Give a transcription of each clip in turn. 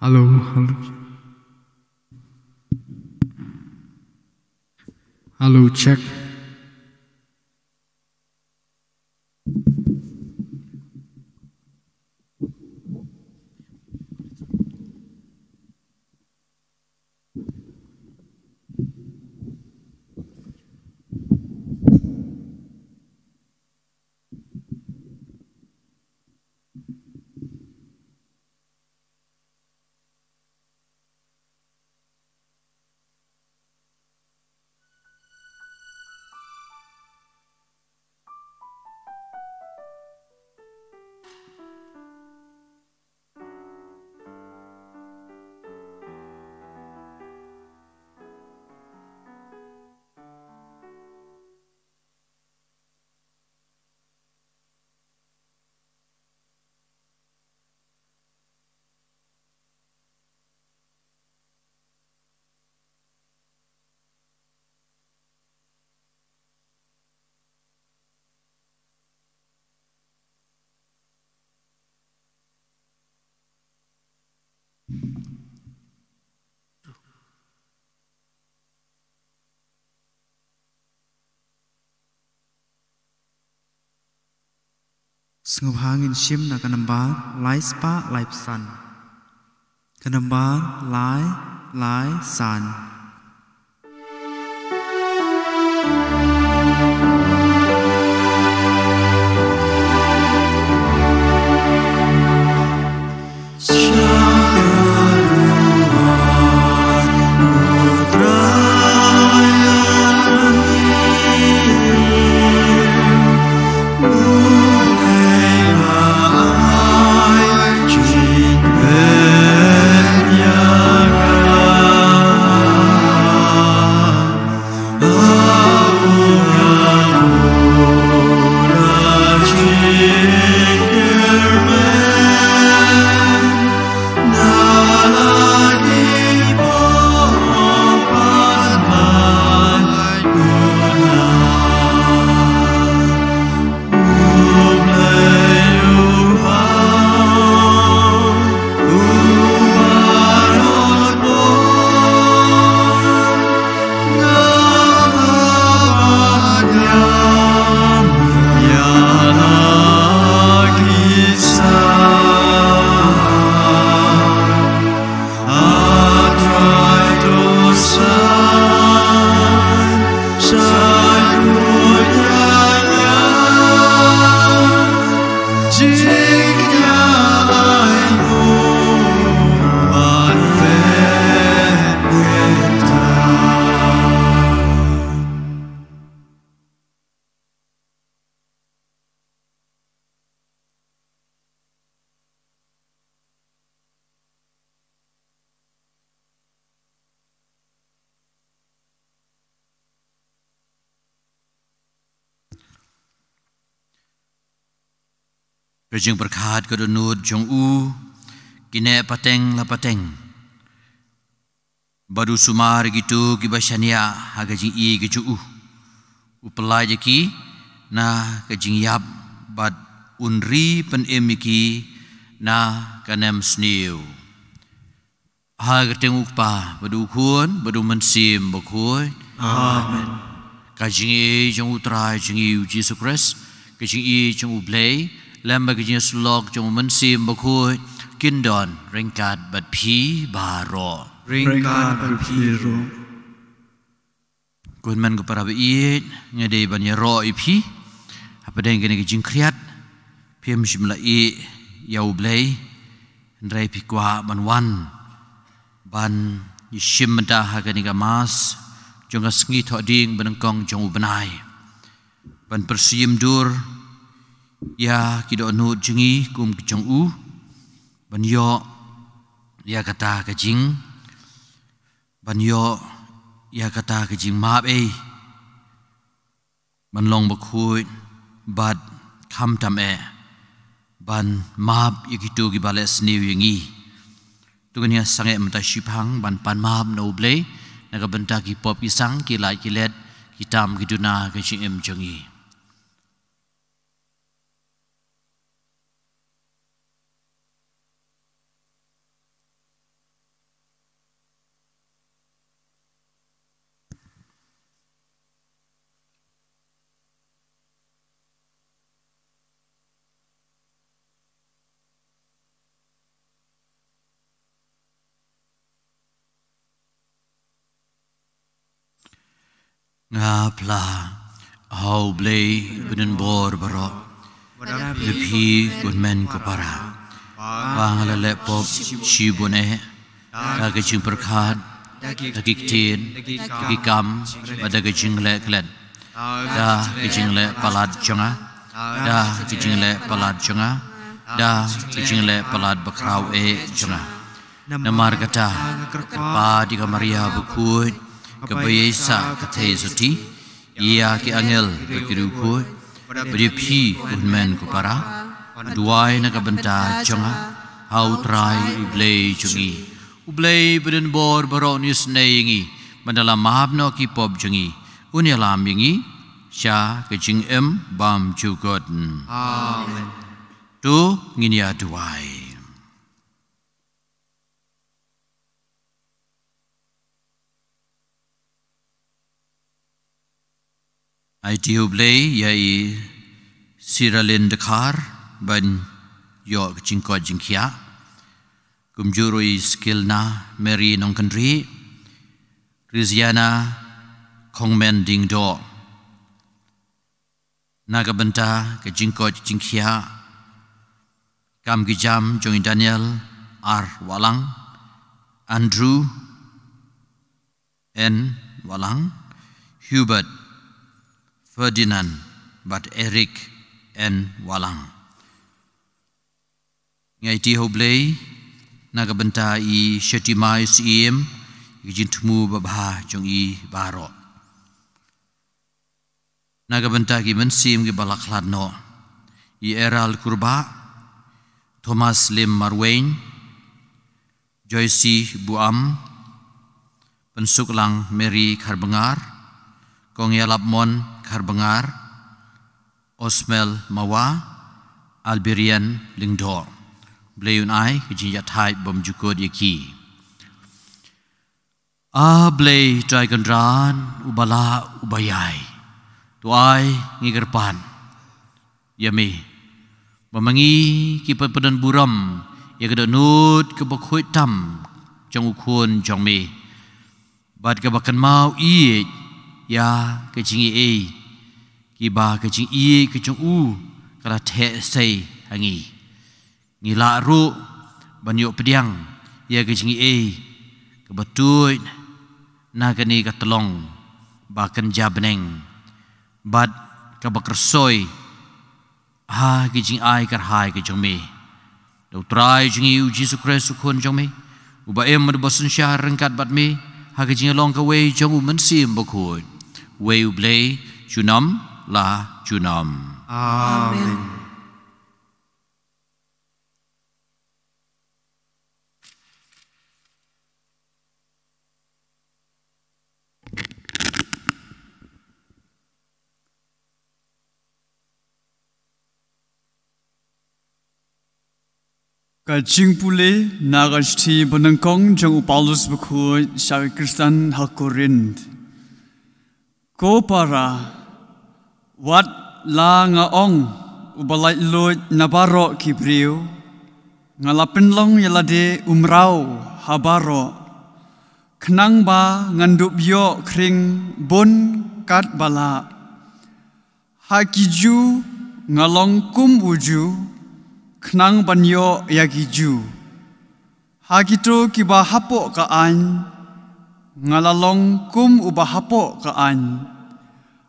Halo, halo. Halo, cek. Senggup hangin sim na kanambar lai spa lai san. Kanambar lai san. Rejeng berkat kedunut jong u kine pateng la pateng badu sumar gitu kibashania hagajing i gitu upelai jeki na kajing yap bad unri pen emiki na kanem sniu hagateng ukpa badu kun badu mensim bakoi amen kajing i jong utrai jing i Jesus Christ kajing i jong ublay lamba kajing sulok jong mensim bakoi kindon ringkat bad pi baro Ringkat berpiru. Kun man ko para biit ngade ban ya ro ipi apa deng kene kajing kriat piem simla i yau blay ndrai pi kwa ban wan ban yishim menta ha kene ka mas jong asngi tho ding benengkong jong ubenai ban persim dur ya kido nut jengi kum jong u ban yo ya kata kajing ban yo ya kata kajing maap ban long bakhui bad kham tam ban maap yikitu gi bales niu yingi tugan ya sange mata shipang ban pan maap no ble naga benta ki pop ki sang ki lai ki let ki tam ki duna kajing em jongi ngapla hau blei benen bor baro lepi gunmen ko para wangala le pop shibune ta ke jing perkhat dagi tin dagi kam badaga jing le klen da ke jing le palat jonga da ke jing le palat jonga da ke jing le palat bakrau jonga namar kata pa di Maria bukut kebayesa kathe suti ia ke angel berkiruku beripi gunmen ko para duai na kabenta jonga hau trai ublei jungi ublei beden bor baronis neingi mandala mahab no ki pop jungi unyalam yingi sha ke jing bam jugot amen tu nginia duai IT ublei yai siralin dekar ban yo jingko jingkia kumjurui skill na Mary nongkandri Riziana kongmen ding do nagabenta ke jingko jingkia kam gijam jong Daniel R Walang Andrew N Walang Hubert Ferdinand but Eric N Walang ngai ti hoblei nagabenta i shetimai sim ijintmu babha jong i baro nagabenta gi mensim gi balakhlad no i eral kurba Thomas Lim Marwain Joyce Buam pensuklang Mary Karbengar Kongyalapmon Karbengar Osmel Mawa Alberian Lingdo Blayun ai kijinja thai bom jukod yaki blay try kandran ubala ubayai tuai ngigerpan yami bamangi kipadan buram ya kedanut kebakhoy tam jong ukun jong me bad kabakan mau i ya kejingi kiba kejing i kejong u kala the sei hangi ngila ru banyo pediang ya kejingi kebetul nagani katlong bakan jabneng bad kabakersoi kejing ai karhai kejong me do try jingi uji sukres sukun jong me uba bosan syah rengkat bat me kejing long ka we jong mensim bokun we ublei junam la junam amen Kajing pule nagashti benengkong jeng Paulus bekui syari Kristen Hakorint. Ko para wat la ngaong ubalai loy nabaro kibriu ngalapin long yalade umrau habaro kenang ba ngandup yo kring bon kat bala hakiju ngalong kum uju kenang banyo yagiju hagito kiba hapo ka an ngalalong kum uba hapo ka an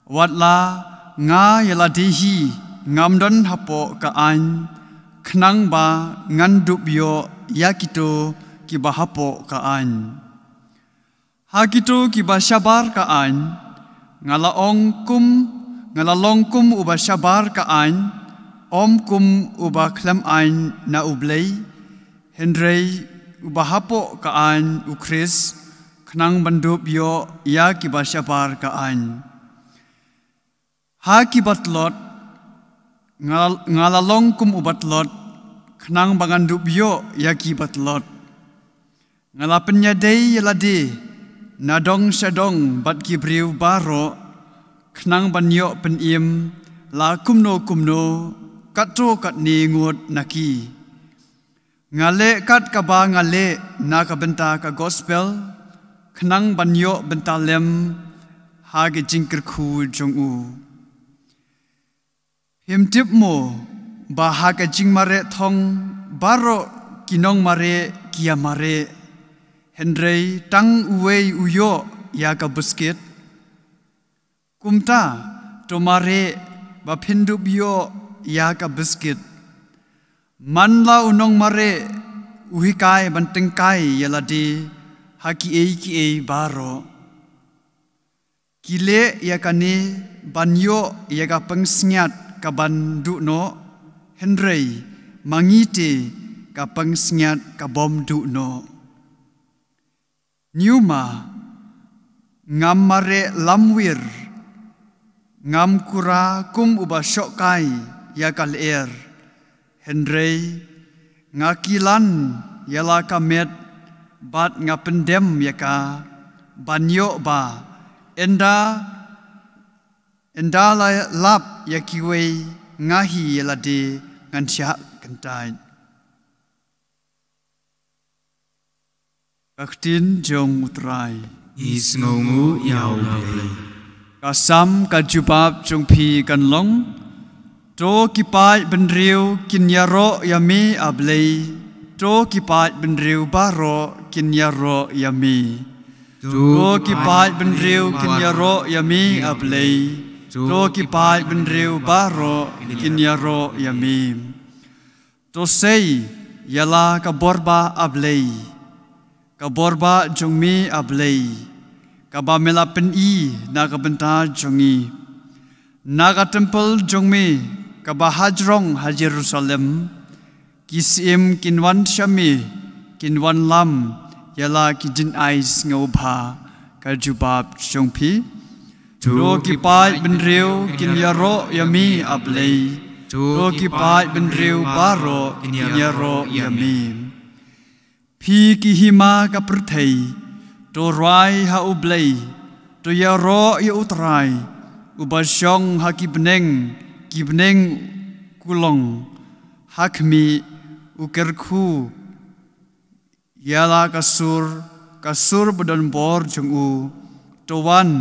watla nga yaladehi ngamdon hapo ka an kenang ba ngandup yo yakito kiba hapo ka an hagito kiba syabar ka an ngalalong kum uba syabar ka an om kum uba klam ein na ublei Henry uba hapo ka ein ukris knang bandup yo ya kiba syabar ka ein ha kibatlot ngalalong kum ubatlot knang bangandup yo ya kibatlot ngalapenya dei yalade nadong sadong bat kibriu baro knang banyo peniem la kumno katro kat ni ngut naki ngale kat kaba ngale na ka benta ka gospel khnang banyo bentalem hage jingker khu jong u him tip mo ba hage jing mare thong baro kinong mare kia mare hendrei tang uwei uyo ya ka busket kumta to mare ba phindu bio ya ka biscuit manla unong mare uhikai bantengkai yaladi haki e baro kile ya kane banyo ya ka pengsnyat ka bandu no hendrei mangite ka pengsnyat ka bom du no nyuma ngam mare lamwir ngam kura kum uba shokai ya kal er hendrei ngakilan yala kamet bat ngapendem ya ka banyo ba enda la lap ya kiwe ngahi yala de ngansya kentai kaktin jong utrai is ngongu yau lei kasam kajubab jong pi kan long to kipai benriu kinyaro yami ablei to kipai benriu baro kinyaro yami to kipai benriu kinyaro yami ablei to kipai benriu baro kinyaro yami to sei yala ka borba ablei ka borba jongmi ablei ka ba melapen i na ka benta jongi na ka temple jongmi ka ba hajrong ha Jerusalem kisim kinwan shami kinwan lam yala kijin ais ngobha ka jubab jongpi to kipai benriu kinyaro yami ablei to kipai benriu baro kinyaro yami pi kihima ka perthei to rai ha ublei to yaro ya utrai ubasyong ha kibneng kulong hakmi ukerku yala kasur bedon bor jong u to wan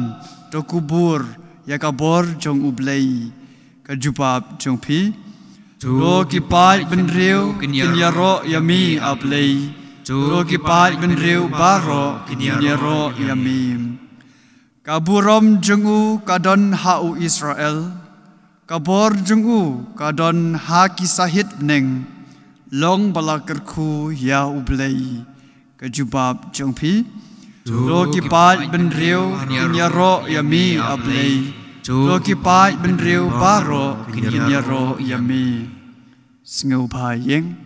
to kubur ya ka bor jong ublei ka jubab jong pi to kipai benriu kinyaro yami ablei to kipai benriu baro kinyaro yami kaburom jengu kadon hau Israel kabor jengu kadon ha kisahit neng long balakerku ya ublei kajubab jengpi to kipai benriu kinyaro yami ablei to kipai benriu baro kinyaro yami sngau bhayeng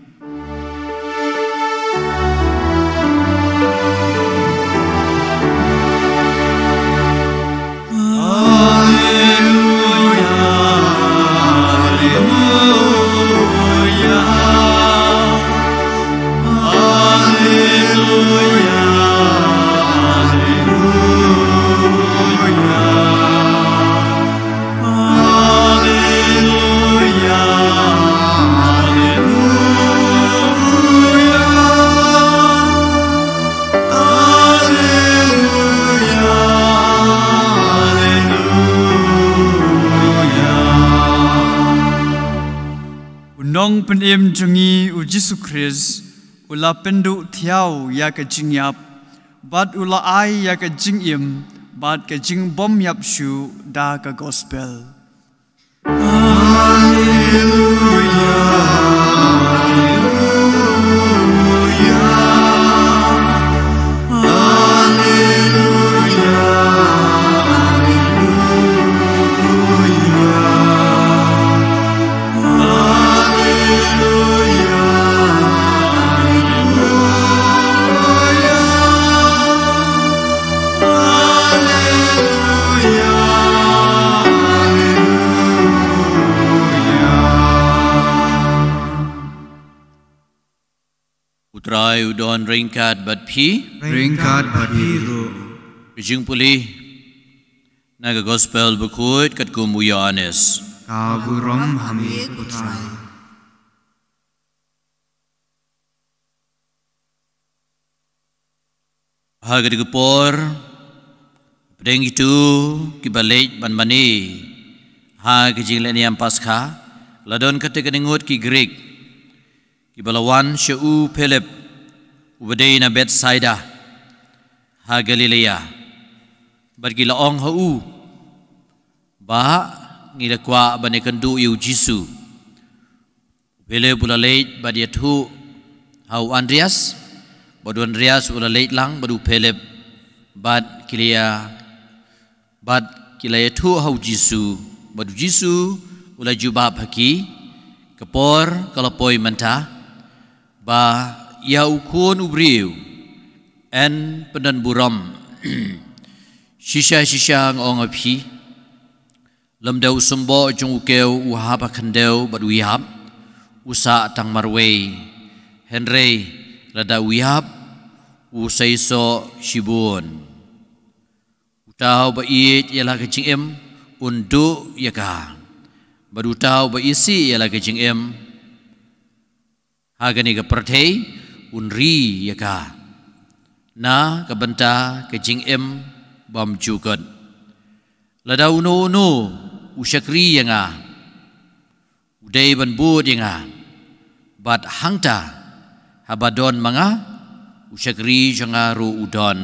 Nong penim jengi u Jesu Christ ula pendu thiau ya ka jingyap bat ula ai ya ka jingim bat ka jing bom yap shu da ka gospel Utrai udon ringkat bat pi ru Rijing puli naga gospel bekut kat kumu Yohanes kaburom hami utrai haga digepor Pedeng itu kibalik ban mani ha kijing le niam Paskha ladon ketika ningut ki Greek kibalawan sheu Philip ubadei na Bethsaida ha Galilea bagi laong hau ba ngila kwa bane kendu yu Jisu Philip ulaleit badia tu hau Andreas badu Andreas ulaleit lang badu Philip bad kilaya tu hau Jisu badu Jisu ula jubab haki kepor kalapoi mentah ba ya ukun ubriu en penan buram shisha ngong api lamdau sumbo jong ukeu uhab khandeu badu yab usa tang marwei Henry lada uyab usaiso shibun utau ba iet ialah kecing em untuk yaka badu tau ba isi ialah kecing em hagani ka perthei unri yaka na kabenta kecing em bam jukat lada uno usyakri yanga udai ban bud yanga bat hangta habadon manga usyakri janga ru udon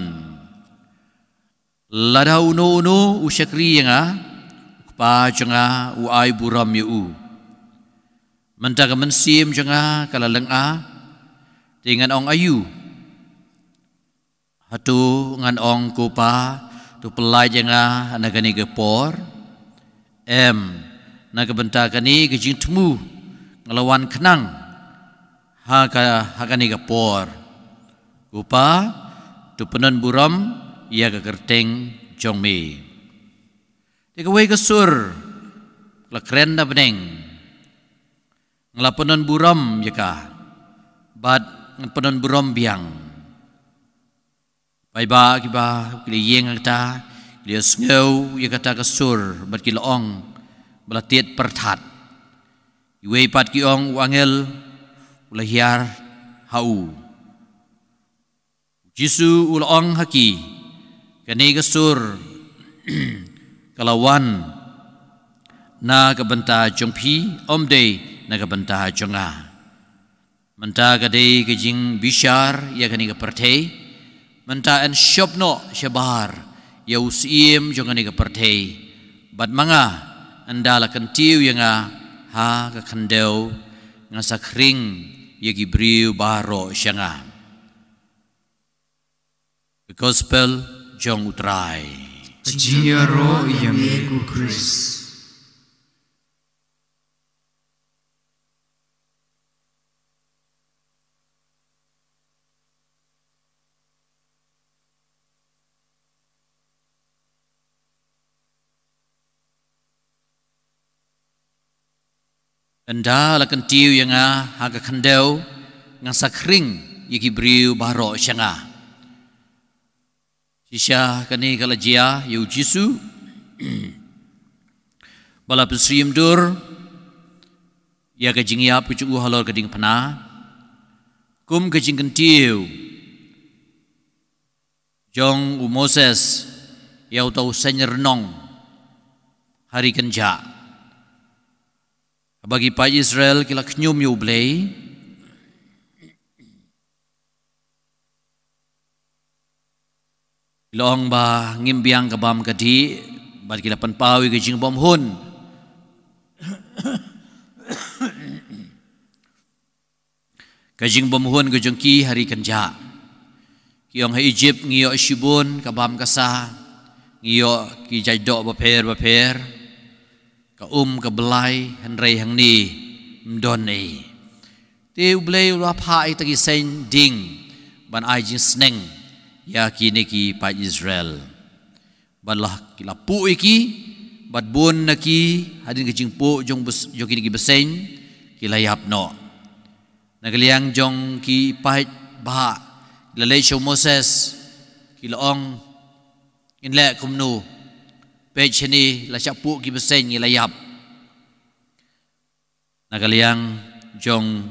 lada uno usyakri yanga pa janga uai buram yu menta ka mensim janga kala lenga dengan ong ayu hatu ngan ong kupa tu pelai janga anagani gepor na kebenta kani kejing temu ngelawan kenang ha kani gepor kupa tu penan buram ia ka kerteng jongme dikawai kesur la keren da beneng ngelapenan buram yaka bad penan buram biang baiba kiba kliyeng ta dia sngeu ya kata kesur bad kilaong belatiet perthat iwe pat kiong wangel ulahiar hau Jisu ulaong haki kani kesur kalawan na kabenta jongpi omde na kabenta jonga menta kadai kejing bishar ya kani ka perthei menta en shopno shabar ya usim jongani ka perthei bat manga andala kentiu yanga ha ka khandeu ngasa khring ya gibriu baro syanga the gospel jong utrai Jiaro yang ku Kris. Anda lakan tiu yang haga khandeu ngang sakring yiki briu baro syanga sisya kani kala jia yu Jisu bala pesrim dur ya ka jingya pucu halor kading pana kum ka jing kentiu jong u Moses ya utau senyernong hari kenja bagi Pak Israel kila knyum yu blei ilong ba ngimbiang kabam kadi bad kila panpawi ke jing bom hun ke jing bom hun ke jengki hari kenja kiong ha Egypt ngiyo shibun kabam kasa ngiyo ki jaidok baper ka ka belai henrei hang ni mdon ni te ublei ula pha ai tagi sen ding ban ai jing sneng ya kini ki pa Israel balah kila pu iki bad bun naki hadin kejing pu jong kini ki besen kila yapno nagaliang jong ki pa ba lalai show Moses kila ong inle kumnu page ni la chapu ki besen ni layap nagaliang jong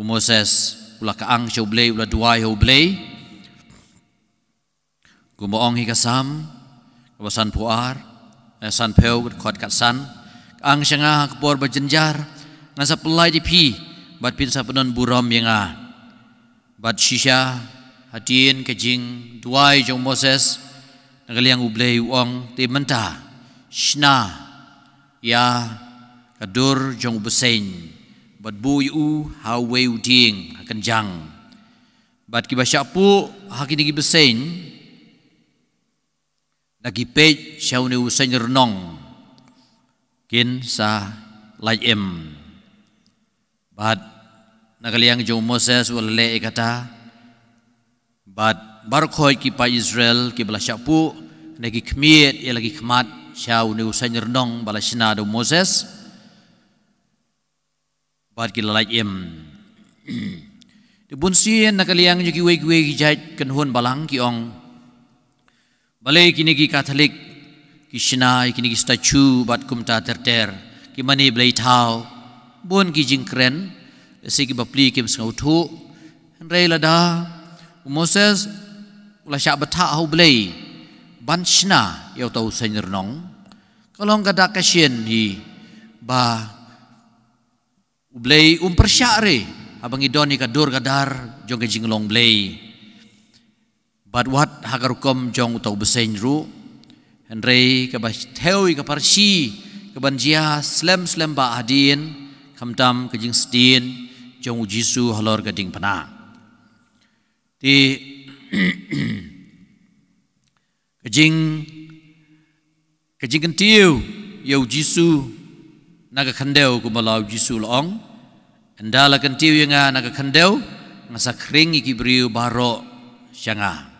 Moses ula kaang shoblay ula duai hoblay gumoong hi kasam kawasan puar san peu khot kat san ang syanga kepor berjenjar ngasa pelai di pi bat pin sa penon buram yenga bat shisha hatin kejing duai jong Moses nagaliang ublei uang ti menta shna ya kadur jong besain bat bu yu how way uding akan jang bat ki basyapu hakini ki besain lagi pej syau ni usain renong kin sa lai bat nagaliang jong Moses wale kata bat barkhoi ki pa Israel ki bala syapu nagi kemiet ia lagi kemat syau ni usain renong bala sina do Moses bat ki lai di bunsien nagaliang ki we ki jait kenhun balang ki ong balai kini ki Katolik ki sina kini ki statue bat kumta terter ki mani blai thau bon ki jingkren se ki bapli kim sngau thu rei lada Moses ula syak bata hau blai ban sina yau tau senyer nong kalong kada kasien hi ba blai persyare abang idoni kadur kadar jong ke jinglong blai bat wat hagarukom jong utau besain ru Henry ke bas tewi ke parsi ke banjia slem ba adin kamtam ke jing stin jong Jisu halor gading pana ti kejing kentiu yau Jisu naga kandeu ku malau Jisu loong endala kentiu yang naga kandeu ngasa kring iki briu baro syanga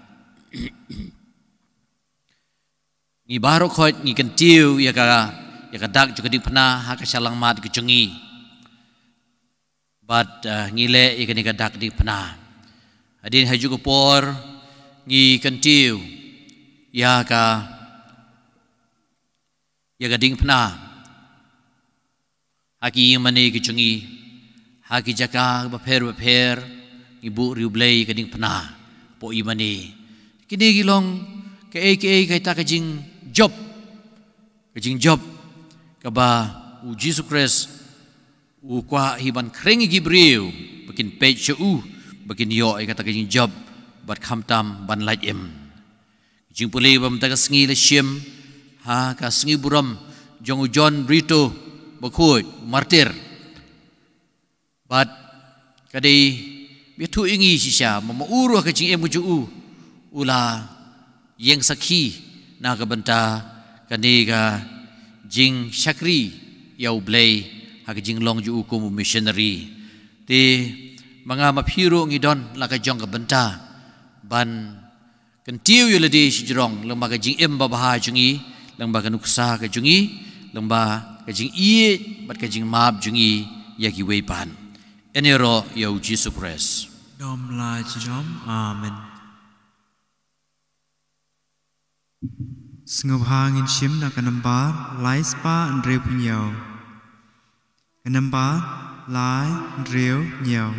ngi baro khot ngi kentiu ya ka dak juga di pernah ha ka salang mat ke cengi bat ngile ya ka dak di pernah adin haju ko por ngi kentiu ya ka ding pernah haki mani ke cengi haki jaka baper ibu riublei ka ding pernah po imani kini gilong ke ta kajing job kaba u Jesus Christ u kwa hiban krengi gibriu bakin page u bakin yo kata kajing job bat khamtam ban lait jing puli bam ta sngi le shim ha ka sngi buram jong John Brito bakut martir bat kadai biatu ingi sisya mamauru kajing u ula yang sakhi na ka banta kani ka jing syakri yau blai ha ka jing long ju ku missionary ti mga maphiru ngidon la ka jong ka banta ban kentiu yu ladi sijrong lamba ka jing babaha jungi lamba ka nuksa ka jungi lamba ka jing i bat ka jing map jungi ya ki weipan enero yau Jesus Christ Dom lai chom amen Sngop hangin shim na kanambar lai spa andreu punyau kanambar lai andreu nyau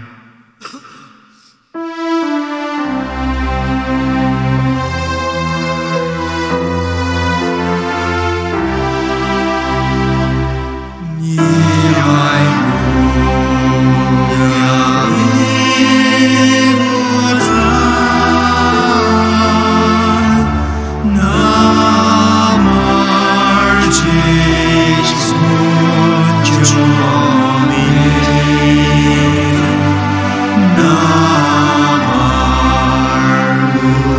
Namar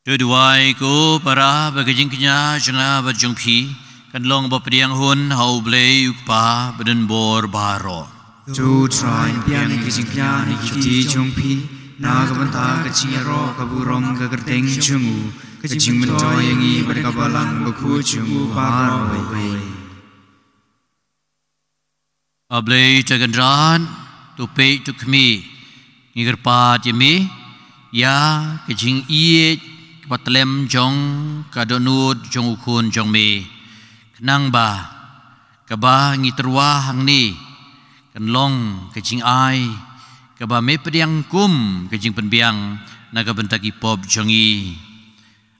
Tuduai ko para bagajing kenya janga berjung pi kan long bapdiang hun hau blei ukpa badan bor baro. Tu try piang kejingknya ni kiti jungpi na kabanta kecingero kaburom kegerteng jungu kejing mentoy yang i berkabalang beku jungu baroi. Ablei tagandran tu pe tu kmi ngirpat yemi ya kejing iye patlem jong kadonut jong ukun jong me kenang ba kaba ngiterwa hang ni kenlong kejing ai kaba me pediang kum kejing penbiang naga bentaki pop jongi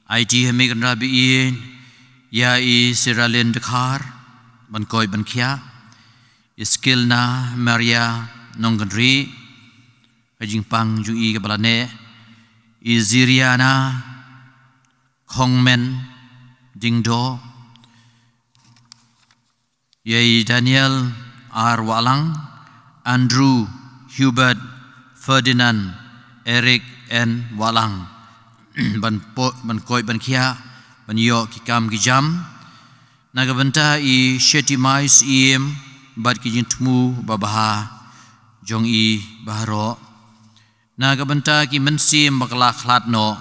IT heme kan rabiin ya i siralen dekar ban koi ban kia skill na Maria nonggenri kejing pang jungi kebalane i Ziriana Kongmen Dingdo Yai Daniel R. Walang Andrew Hubert Ferdinand Eric N. Walang ban koi ban kia ban yo kikam kijam naga benta i shetimais iem bat kijin tmu babaha jong i baharo naga benta ki mensim bakla khlat no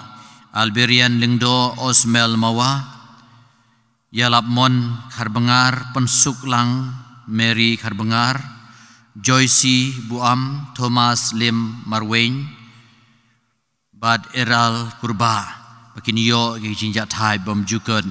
Alberian Lingdo Osmel Mawa Yalapmon Karbengar Pensuk Lang Mary Karbengar Joyce Buam Thomas Lim Marwain Bad Eral Kurba Pakiniyo Gijinjat Hai Bom Jukun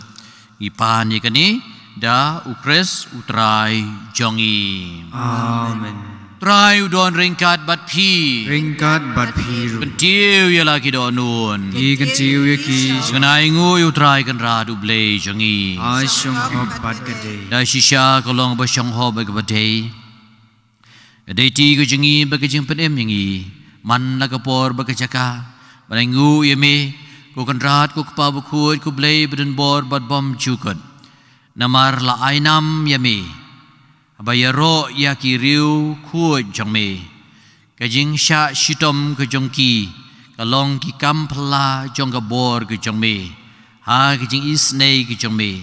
Ipan Yikani Da Ukres Utrai Jongi Amen. Try udon ringkat bat pi Ringkat bat piru kentiu ya lagi donun I kentiu ya ki kenai ngu utrai kan radu blei jongi Asyong hop bat gede da shisha kolong basyong ho bagabadei dei ti ku jongi bagajing penem yangi man lagapor bagajaka banengu yeme ku kan rat ku kpa bukut ku blei badan bor bat bom jukut namar la ainam yame Bayaro ya kiriu kuat jongme, kajing syak shitom ke jongki, kalong ki kampla jong kabor ke jongme, ha kajing isnei ke jongme,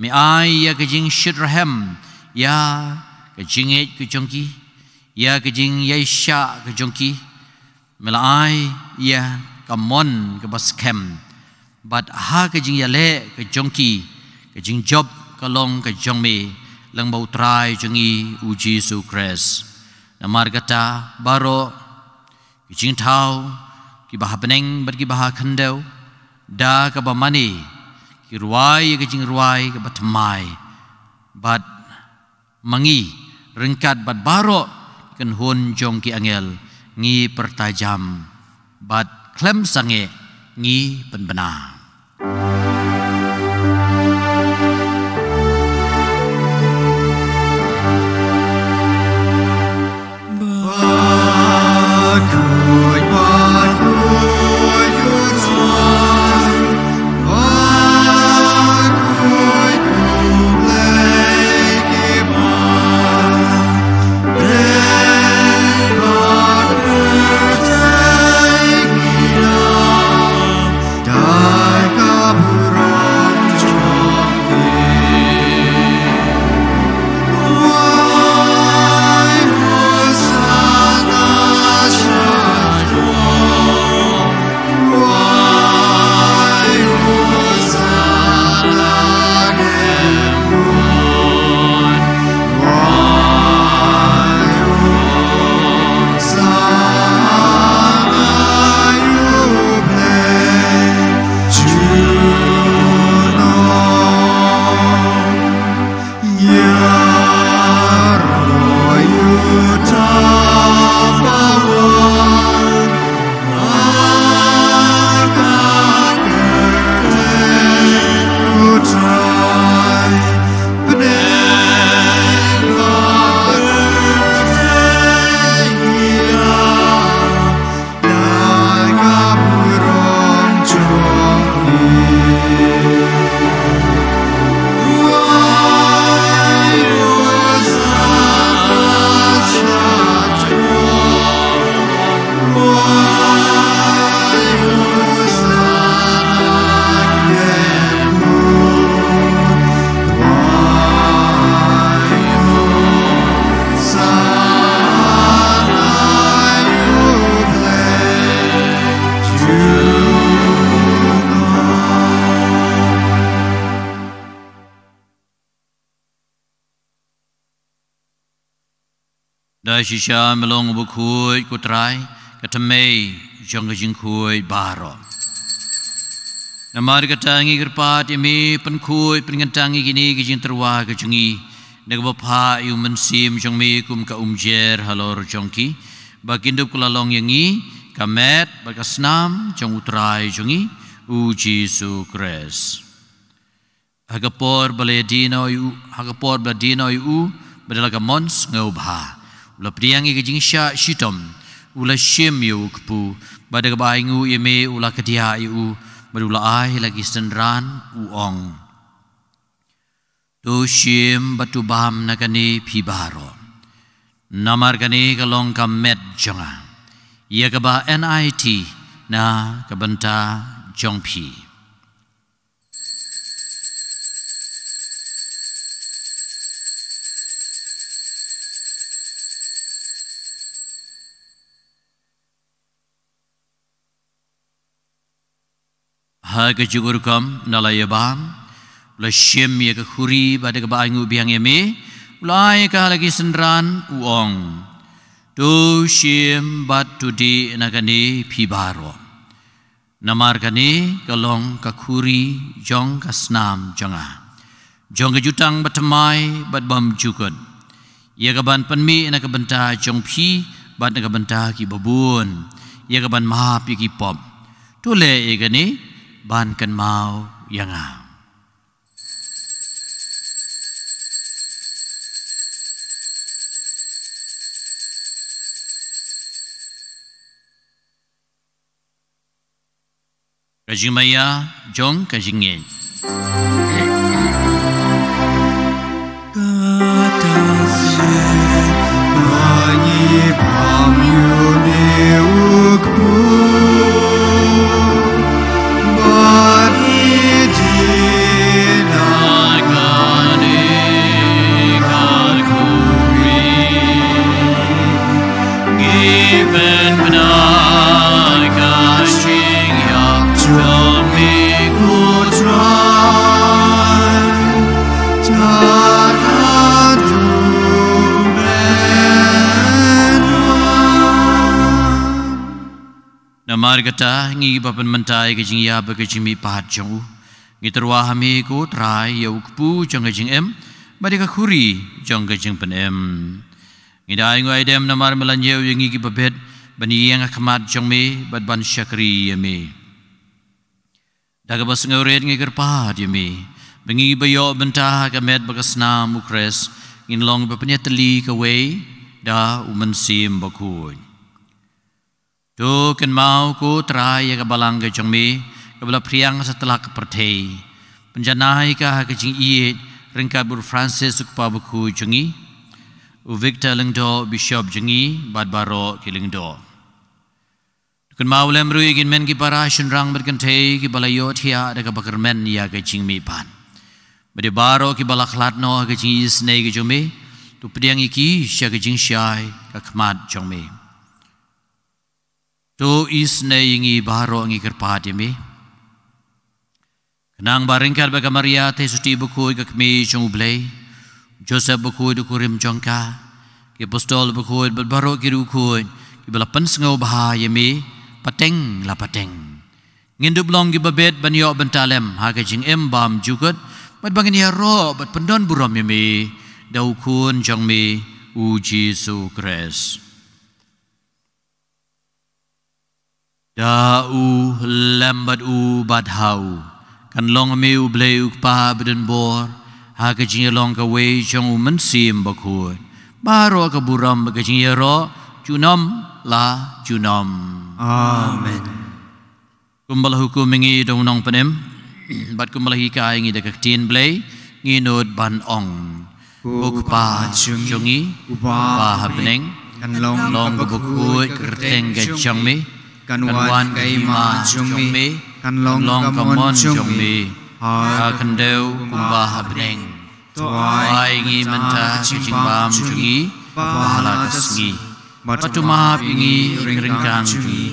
me ai ya kajing shitrahem ya kajing et ke jongki, ya kajing ya syak ke jongki, melai ya kamon ke baskem, but ha kajing ya le ke jongki, kajing job kalong ke jongme. Lang bau try jongi uji Yesus Kristus namar kata baro kijing tau ki bah beneng ber ki bah khandau da ka ba mani ki ruai kijing ruai ka batmai bat mangi ringkat bat baro kan hun jong ki angel ngi pertajam bat klem sange ngi penbena Oh da shisha melong bu khui ku trai ka thamei jong ka jing khui baro namar ka tangi gerpat imi pen khui pen tangi gini ka jing terwa ka jungi nagba pha yu mensim jong mi kum ka umjer halor jongki bakindup kulalong yangi kamet bakasnam jong utrai jongi u Jesu Christ hagapor baledino yu hagapor baledino yu badalaga mons ngobha ula priangi gijing sha shitom ula shim yu kpu badaga baingu yeme ula kedia yu badula ai lagi sendran uong tu shim batu bam nakani pibaro namar kani kalong kamet jonga ia kaba NIT na kabanta jongpi ha kejugurkam nalayabam la shim ya khuri bada ka baingu biang yeme ulai ka lagi sendran uong tu shim batu di nakani pibaro namar kani kalong kakuri jong kasnam jonga jong kejutang batamai bat bam jukun ia kaban penmi nak benta jong pi bat nak benta ki babun ia kaban mahap ki pom tole e kani ban kan mau yanga kajing maya jong kajing ngin namar kata ngi bapan mentai ke jing ya ba ke jing mi pahat jong ngi terwa hami ko trai ya ukpu jong ke jing em ba de ka khuri jong ke jing pen em ngi dai ngoi dem namar melanjeu yang ngi ki babet bani yang khmat jong me bad ban syakri yame daga bas ngauret ngi gerpa yame bengi bayo bentah ka met bakasna mukres ngin long ba penyeteli ka we da umensim bakui tu kan mau ku trai ya kabalang ke jongmi kabala priang setelah kepertei penjanai ka ke jing iet ringkat bur Francis ukpa buku jongi u Victor lengdo bishop jongi bad baro ki lengdo kan mau lemru igin men ki para shunrang berkentei ki balayo thia da ka bakarmen ya ke jing mi pan bade baro ki bala khlatno ke jing isne ke jongmi tu priang iki sya ke jing syai ka khmat jongmi tu isne ingi baro ingi kerpat yami kenang baringkar baga Maria te suti buku ka kmi jong ublei Joseph buku du kurim jongka ki apostol buku baro ki ruku ki balapan sengau bah yami pateng la pateng ngindu blong ki babet banyo bentalem ha ka jing embam jugut bat bangin ya ro bat pendon burom yami dau kun jong mi u Jesu Christ da u lambat u bad hau kan long me u blei u pa beden bor ha ka jing long ka we jong u men sim ba khu baro ka buram ka jing ro junom la junom amen kumbal hukum ngi dong nong panem bat kumbal hi ka ngi de ka tin blei ngi not ban ong ku pa jungi pa happening kan long ka bu kerteng ka jong me kan wan kai ma chung mi kan long ka mon chung mi ha kan deu ba habneng toai ngi menta ching bam chungi bahala kasngi batu ma pingi ringkang chungi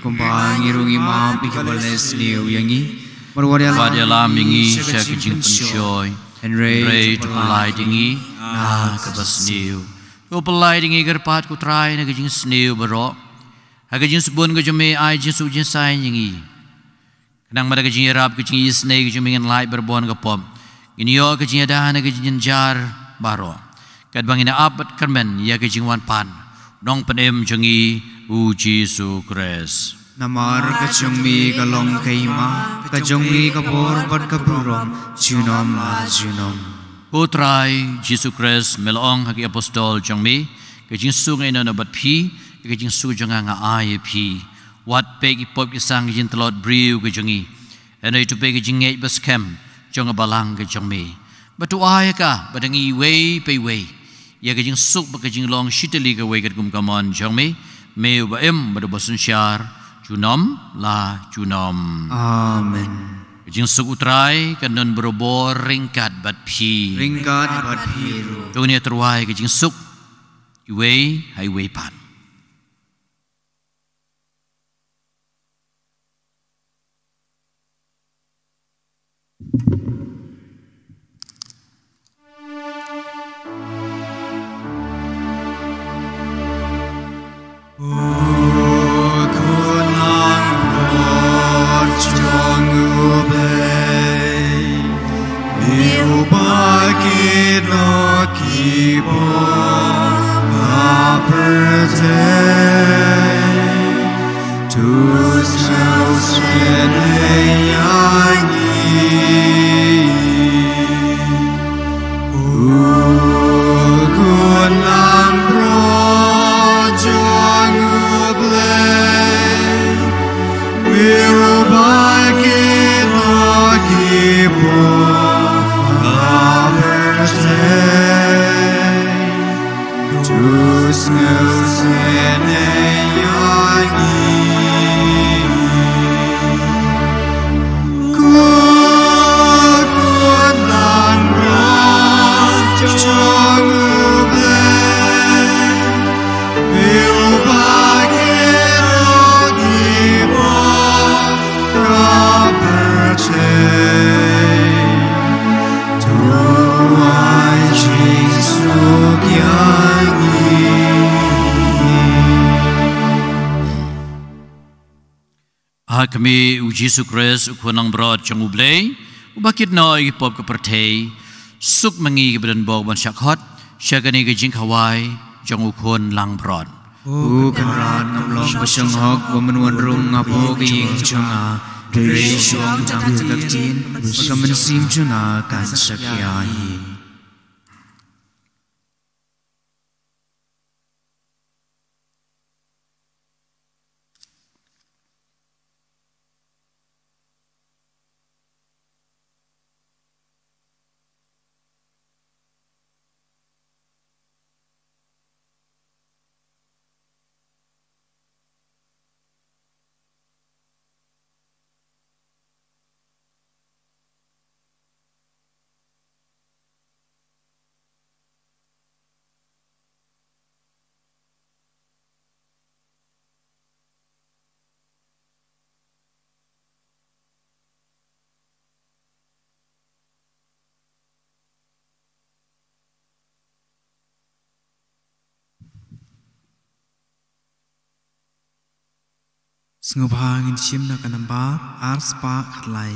kumpa ngi rungi ma pi ka bales liu yangi Wadia lam ingi sya kijing pensyoy and ray to palai dingi na kabas niu Upalai dingi gerpat kutrai na kajing sneu barok. Hakajing subun kajing me ai jing su jing sai nyingi. Kenang mada kajing yarap kajing isnei kajing mingin lai berbon kapom. Ini yo kajing ada na kajing jar barok. Kadbang ina apat kermen ya kajing wan pan. Nong penem jangi uji su kres. Namar kajungmi kalong kaima, kajungmi kapor pat kapurom, junom la junom. Putrai Yesus Kristus melong hagi apostol jangmi, kajing su ngay na bat pi, kajing su janga nga ay pi. Wat pe ipop kisang kajing telot briu kajangi, ena itu pe kajing ngay baskem, janga balang kajangmi. Batu ay ka, badangi way pe way, ya kajing suk ba kajing long shitali ka way katkum kamon jangmi, meu ba badu basun syar. Junom la junom. Amen. Kajing suk utrai kanon berobor ringkat bat pi. Ringkat bat piru. Jongnya terwai kajing suk iwei highway pan. Kami Yesus Kristus ukunang berat jangu blay ubakit noi pop kepertei suk mengi kebedan bog ban syakhot syagani gejing kawai jangu kun lang berat bukan ran ngamlong pasang hok menuan rung ngapo ging chunga dari syong jang tegaktin bagaman sim chunga kan sakyahi. Sengubhangin sim na kanambar ar spa khatlai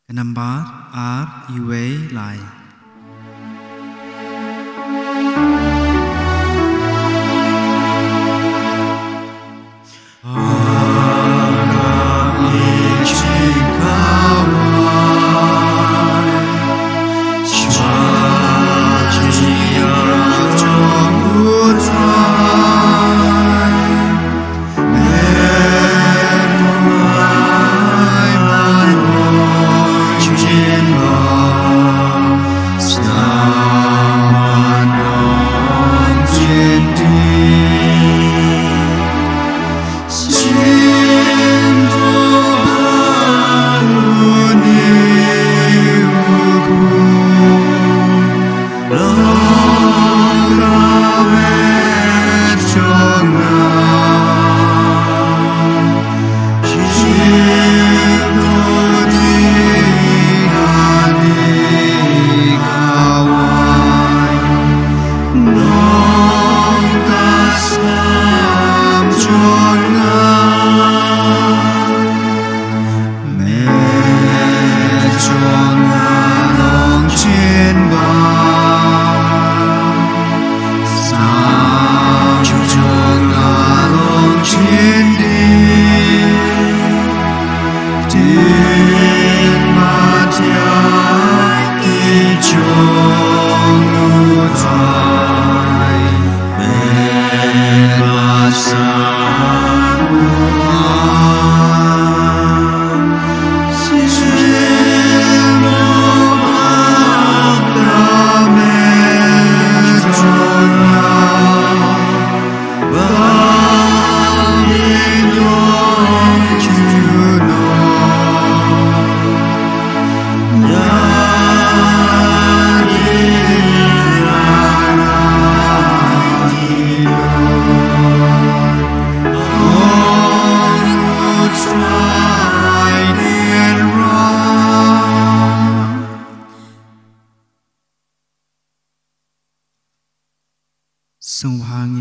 kanambar ar iwe lai no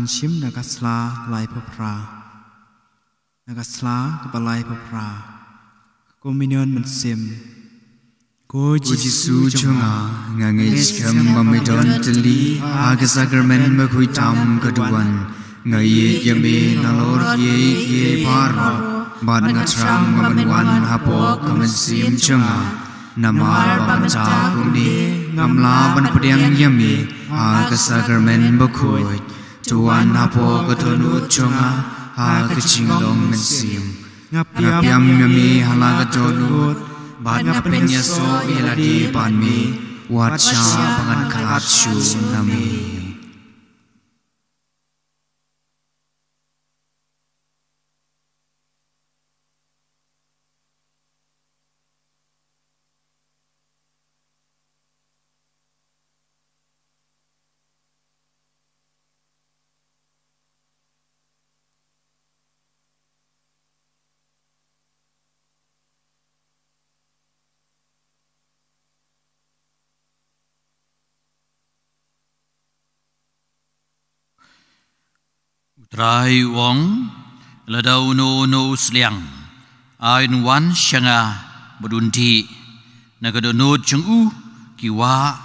ngin shim nagasla lai papra nagasla kabalai papra kominion mensim ko Jisu chunga ngangai skam mamidon teli aga sakramen makhui tam kaduan ngai yame nalor ye paro bad ngatram mamanwan hapo kamensim chunga namar bamcha kumni ngamla ban padiang yami aga sakramen bakhui tuan hapo katonu chunga aga chinglong mensim ngapiam yami halaga tonut Banya penyeso iladi panmi Wacha pangan kalatsu nami Trai wong ladau no sliang ain wan shanga badunti nagadonut chungu kiwa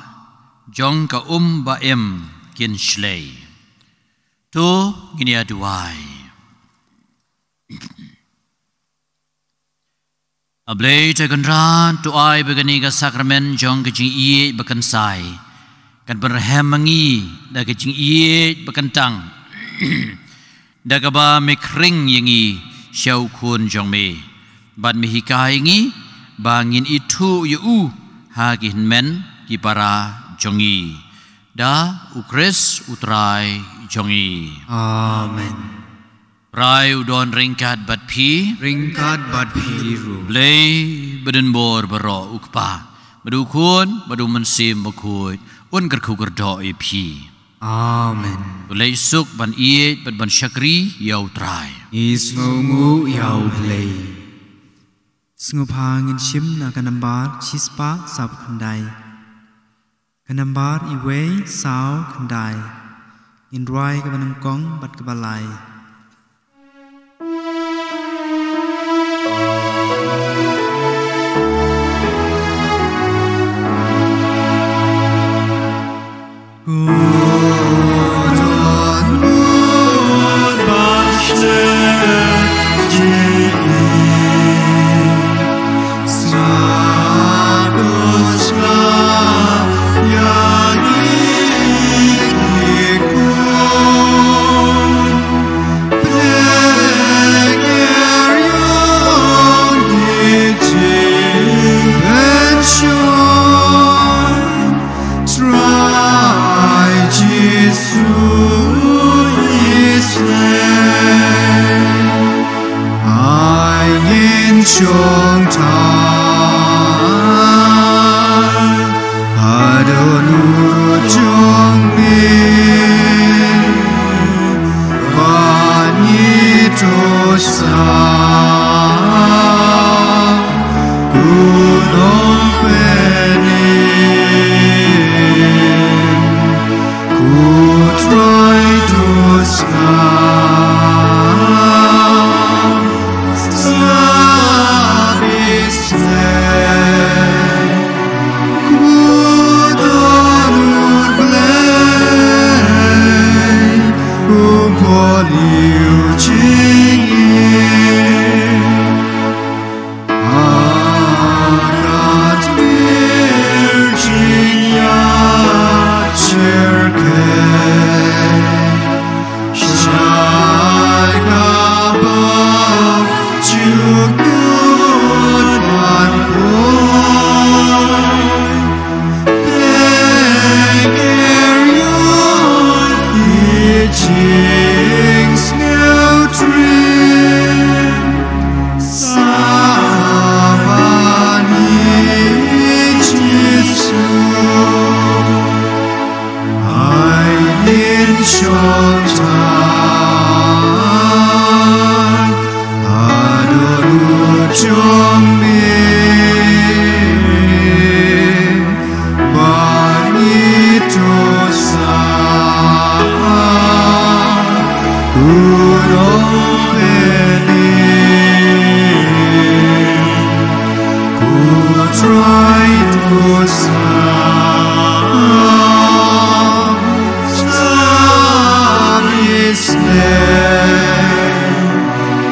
jong ka ba em kin shlei to gini aduai ablei teganran to ai begani ga sakramen jong ka jing ie bakan sai kan berhem mangi da ka jing ie bakan tang Dagaba mekring yangi syau kun jong me bad mehikai ngi bangin itu yu hagin men ki para jongi da ukres utrai jongi Amen Rai udon ringkat bad pi ru blei beden bor baro ukpa badu kun badu mensim bakut un kerku kerdo pi Amen Ulai suk ban iet ban syakri yau trai Isngu yau play Sngupangin shim na kanambar chispa sab kandai Kanambar iwe sao kandai In roi kabanang kong bat kabalai try to stop his name.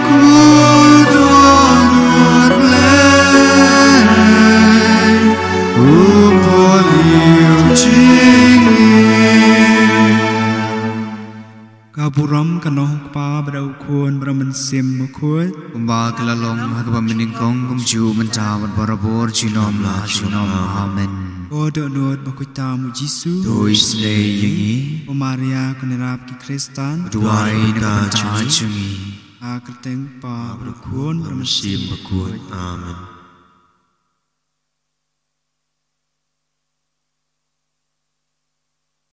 Could not play upon you, Kapuram kanoh pa berau kuan beraman sim mukut kumba kelalong hagapa meningkong kumju mencawan barabor jinom la jinom amen. Odo nod bakuta mu Jisu dois le yengi Maria kunerap ki Kristan duai na ta chungi akrteng pa berau kuan beraman sim mukut amen.